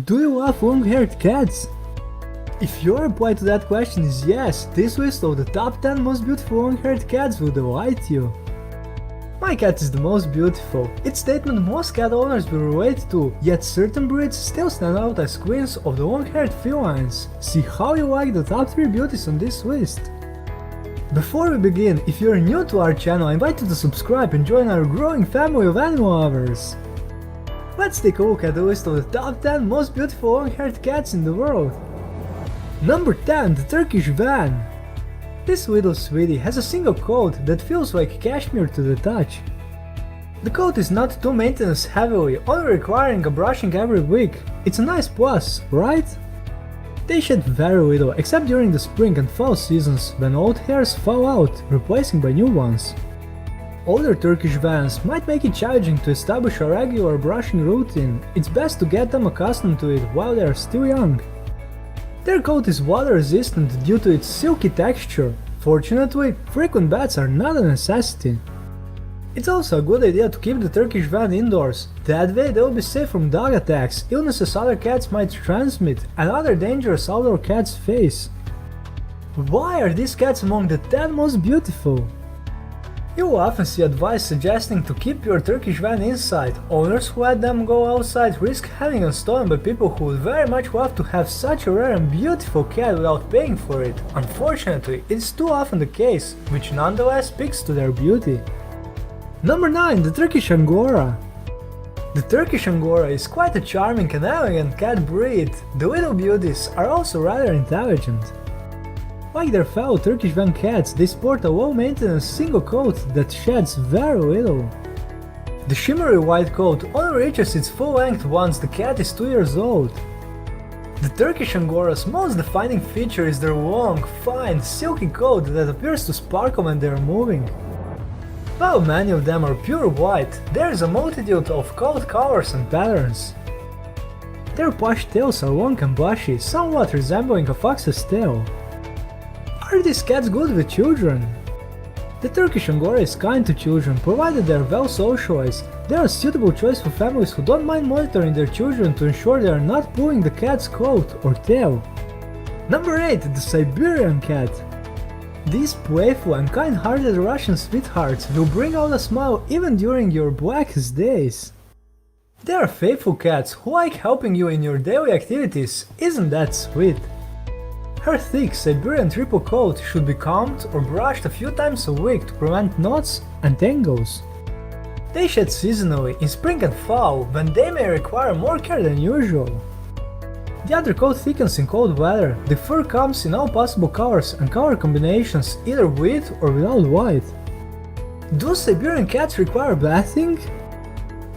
Do you love long-haired cats? If your reply to that question is yes, this list of the top 10 most beautiful long-haired cats will delight you. My cat is the most beautiful. It's a statement most cat owners will relate to, yet certain breeds still stand out as queens of the long-haired felines. See how you like the top 3 beauties on this list. Before we begin, if you're new to our channel, I invite you to subscribe and join our growing family of animal lovers. Let's take a look at the list of the top 10 most beautiful long-haired cats in the world. Number 10, the Turkish Van. This little sweetie has a single coat that feels like cashmere to the touch. The coat is not too maintenance heavily, only requiring a brushing every week. It's a nice plus, right? They shed very little, except during the spring and fall seasons, when old hairs fall out, replacing by new ones. Older Turkish Vans might make it challenging to establish a regular brushing routine. It's best to get them accustomed to it while they are still young. Their coat is water resistant due to its silky texture. Fortunately, frequent baths are not a necessity. It's also a good idea to keep the Turkish Van indoors. That way they will be safe from dog attacks, illnesses other cats might transmit, and other dangers outdoor cats face. Why are these cats among the 10 most beautiful? You will often see advice suggesting to keep your Turkish Van inside. Owners who let them go outside risk having them stolen by people who would very much love to have such a rare and beautiful cat without paying for it. Unfortunately, it's too often the case, which nonetheless speaks to their beauty. Number 9, the Turkish Angora. The Turkish Angora is quite a charming and elegant cat breed. The little beauties are also rather intelligent. Like their fellow Turkish Van cats, they sport a low-maintenance single coat that sheds very little. The shimmery white coat only reaches its full length once the cat is 2 years old. The Turkish Angora's most defining feature is their long, fine, silky coat that appears to sparkle when they are moving. While many of them are pure white, there is a multitude of coat colors and patterns. Their plush tails are long and bushy, somewhat resembling a fox's tail. Are these cats good with children? The Turkish Angora is kind to children, provided they are well socialized. They are a suitable choice for families who don't mind monitoring their children to ensure they are not pulling the cat's coat or tail. Number 8, the Siberian Cat. These playful and kind-hearted Russian sweethearts will bring out a smile even during your blackest days. They are faithful cats who like helping you in your daily activities. Isn't that sweet? Her thick Siberian triple coat should be combed or brushed a few times a week to prevent knots and tangles. They shed seasonally in spring and fall, when they may require more care than usual. The undercoat thickens in cold weather. The fur comes in all possible colors and color combinations, either with or without white. Do Siberian cats require bathing?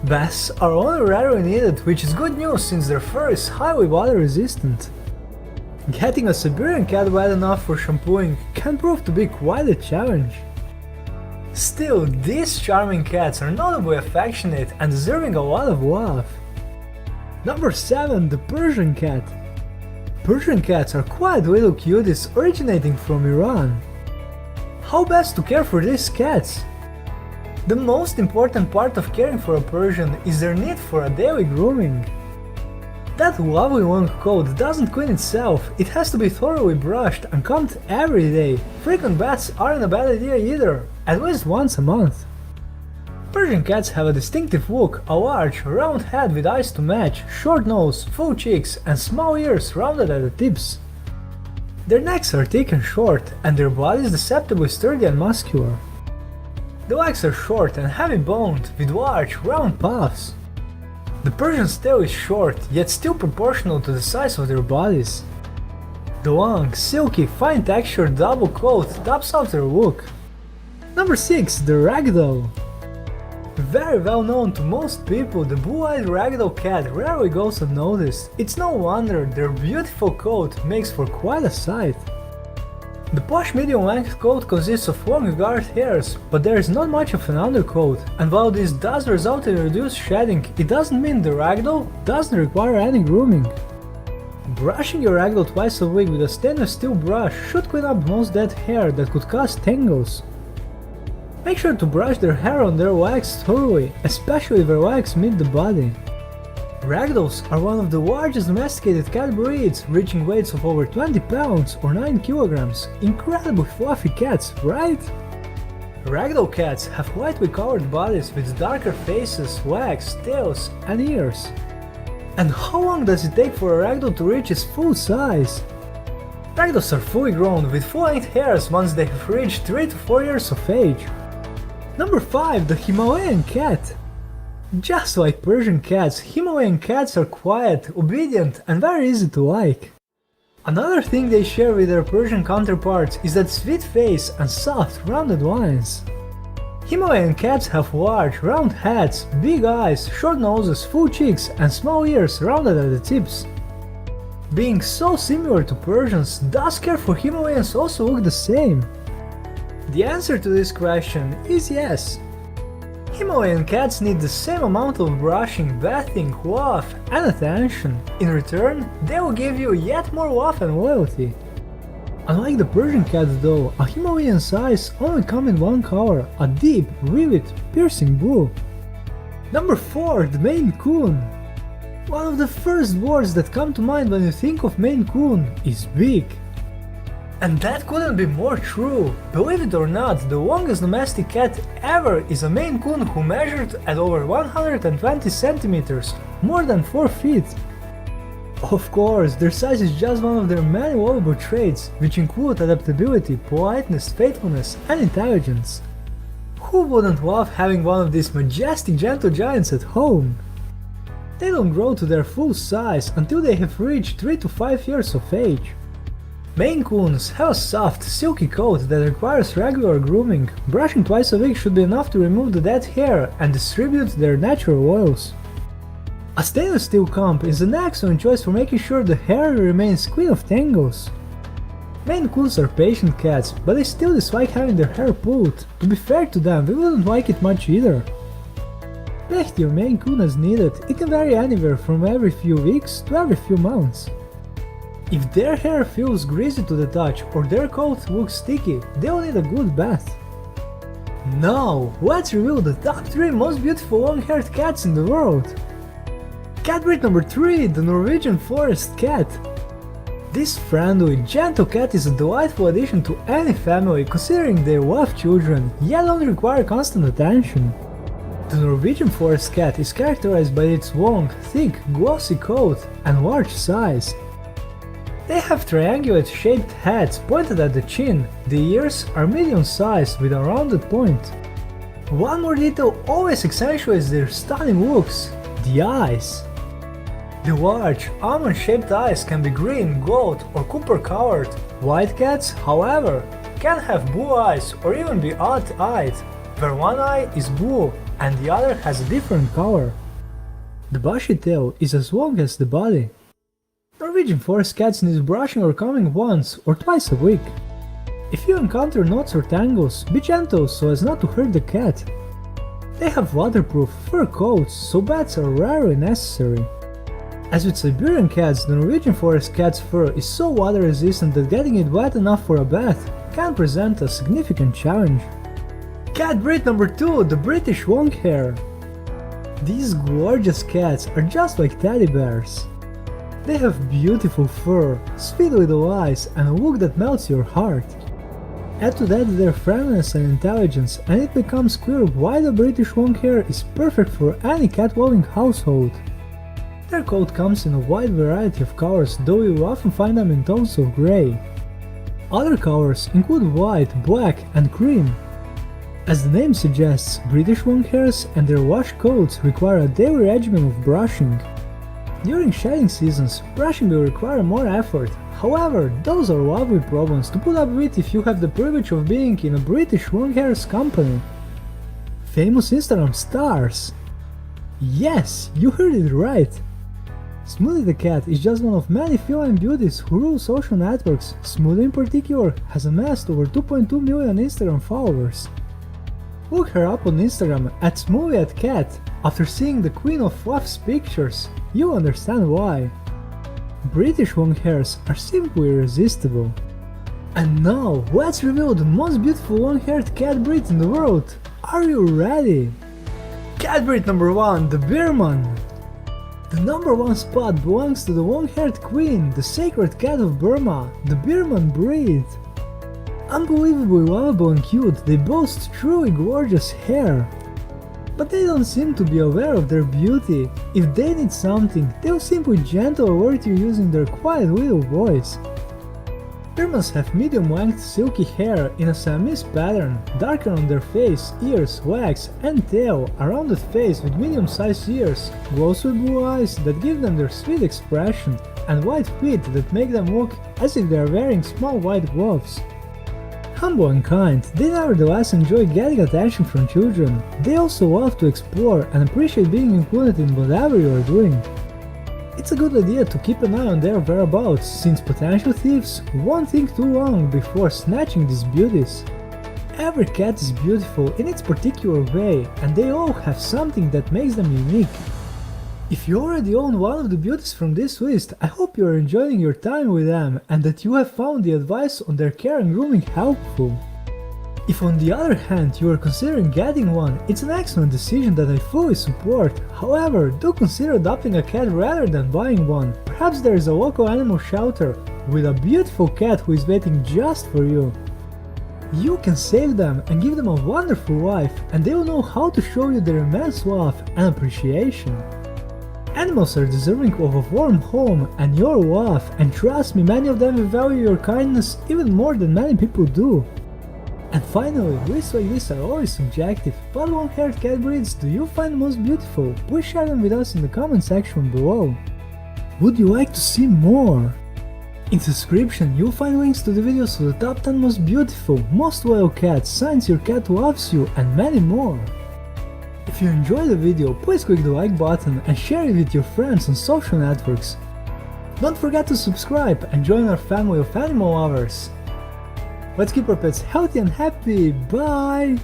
Baths are only rarely needed, which is good news since their fur is highly water resistant. Getting a Siberian cat wet enough for shampooing can prove to be quite a challenge. Still, these charming cats are notably affectionate and deserving a lot of love. Number 7, the Persian Cat. Persian cats are quite little cuties originating from Iran. How best to care for these cats? The most important part of caring for a Persian is their need for a daily grooming. That lovely long coat doesn't clean itself, it has to be thoroughly brushed and combed every day. Frequent baths aren't a bad idea either, at least once a month. Persian cats have a distinctive look, a large, round head with eyes to match, short nose, full cheeks, and small ears rounded at the tips. Their necks are thick and short, and their bodies deceptively sturdy and muscular. The legs are short and heavy boned, with large, round paws. The Persian's tail is short, yet still proportional to the size of their bodies. The long, silky, fine-textured double coat tops off their look. Number 6, the Ragdoll. Very well known to most people, the blue-eyed Ragdoll cat rarely goes unnoticed. It's no wonder their beautiful coat makes for quite a sight. The plush medium-length coat consists of long guard hairs, but there is not much of an undercoat, and while this does result in reduced shedding, it doesn't mean the Ragdoll doesn't require any grooming. Brushing your Ragdoll twice a week with a stainless steel brush should clean up most dead hair that could cause tangles. Make sure to brush their hair on their legs thoroughly, especially where legs meet the body. Ragdolls are one of the largest domesticated cat breeds, reaching weights of over 20 pounds or 9 kilograms. Incredibly fluffy cats, right? Ragdoll cats have lightly colored bodies with darker faces, legs, tails, and ears. And how long does it take for a ragdoll to reach its full size? Ragdolls are fully grown with full-length hairs once they have reached 3 to 4 years of age. Number 5. The Himalayan cat. Just like Persian cats, Himalayan cats are quiet, obedient, and very easy to like. Another thing they share with their Persian counterparts is that sweet face and soft, rounded lines. Himalayan cats have large, round heads, big eyes, short noses, full cheeks, and small ears rounded at the tips. Being so similar to Persians, does care for Himalayans also look the same? The answer to this question is yes. Himalayan cats need the same amount of brushing, bathing, love, and attention. In return, they will give you yet more love and loyalty. Unlike the Persian cat though, a Himalayan's eyes only come in one color, a deep, vivid, piercing blue. Number 4. The Maine Coon. One of the first words that come to mind when you think of Maine Coon is big. And that couldn't be more true. Believe it or not, the longest domestic cat ever is a Maine Coon who measured at over 120 centimeters, more than 4 feet. Of course, their size is just one of their many lovable traits, which include adaptability, politeness, faithfulness, and intelligence. Who wouldn't love having one of these majestic gentle giants at home? They don't grow to their full size until they have reached 3 to 5 years of age. Maine Coons have a soft, silky coat that requires regular grooming. Brushing twice a week should be enough to remove the dead hair and distribute their natural oils. A stainless steel comb is an excellent choice for making sure the hair remains clean of tangles. Maine Coons are patient cats, but they still dislike having their hair pulled. To be fair to them, we wouldn't like it much either. Paint your Maine Coon as needed. It can vary anywhere from every few weeks to every few months. If their hair feels greasy to the touch or their coat looks sticky, they'll need a good bath. Now, let's reveal the top 3 most beautiful long-haired cats in the world. Cat breed number 3, the Norwegian Forest Cat. This friendly, gentle cat is a delightful addition to any family considering they love children, yet don't require constant attention. The Norwegian Forest Cat is characterized by its long, thick, glossy coat and large size. They have triangulate-shaped heads pointed at the chin. The ears are medium-sized with a rounded point. One more detail always accentuates their stunning looks: the eyes. The large, almond-shaped eyes can be green, gold, or copper-colored. White cats, however, can have blue eyes or even be odd-eyed, where one eye is blue and the other has a different color. The bushy tail is as long as the body. Norwegian Forest cats need brushing or combing once or twice a week. If you encounter knots or tangles, be gentle so as not to hurt the cat. They have waterproof fur coats, so baths are rarely necessary. As with Siberian cats, the Norwegian Forest cat's fur is so water resistant that getting it wet enough for a bath can present a significant challenge. Cat breed number 2, the British Longhair. These gorgeous cats are just like teddy bears. They have beautiful fur, sweet little eyes, and a look that melts your heart. Add to that their friendliness and intelligence, and it becomes clear why the British Longhair is perfect for any cat-loving household. Their coat comes in a wide variety of colors, though you will often find them in tones of grey. Other colors include white, black, and cream. As the name suggests, British Longhairs and their lush coats require a daily regimen of brushing. During shedding seasons, brushing will require more effort. However, those are lovely problems to put up with if you have the privilege of being in a British Longhair's company. Famous Instagram stars! Yes, you heard it right! Smoothie the cat is just one of many feline beauties who rule social networks. Smoothie in particular has amassed over 2.2 million Instagram followers. Look her up on Instagram at @SmoothieCat. After seeing the Queen of Fluff's pictures, you'll understand why. British Longhairs are simply irresistible. And now, let's reveal the most beautiful long-haired cat breed in the world. Are you ready? Cat breed number 1, the Birman. The number one spot belongs to the long-haired queen, the sacred cat of Burma, the Birman breed. Unbelievably lovable and cute, they boast truly gorgeous hair. But they don't seem to be aware of their beauty. If they need something, they'll simply gently alert you using their quiet little voice. Birmans have medium-length silky hair in a Siamese pattern, darker on their face, ears, legs and tail, a rounded face with medium-sized ears, glossy blue eyes that give them their sweet expression, and white feet that make them look as if they are wearing small white gloves. Humble and kind, they nevertheless enjoy getting attention from children. They also love to explore and appreciate being included in whatever you are doing. It's a good idea to keep an eye on their whereabouts, since potential thieves won't think too long before snatching these beauties. Every cat is beautiful in its particular way, and they all have something that makes them unique. If you already own one of the beauties from this list, I hope you are enjoying your time with them and that you have found the advice on their care and grooming helpful. If on the other hand you are considering getting one, it's an excellent decision that I fully support. However, do consider adopting a cat rather than buying one. Perhaps there is a local animal shelter with a beautiful cat who is waiting just for you. You can save them and give them a wonderful life, and they will know how to show you their immense love and appreciation. Animals are deserving of a warm home and your love, and trust me, many of them will value your kindness even more than many people do. And finally, lists like this are always subjective. What long-haired cat breeds do you find most beautiful? Please share them with us in the comment section below. Would you like to see more? In the description you'll find links to the videos of the top 10 most beautiful, most loyal cats, signs your cat loves you, and many more. If you enjoyed the video, please click the like button and share it with your friends on social networks. Don't forget to subscribe and join our family of animal lovers. Let's keep our pets healthy and happy. Bye!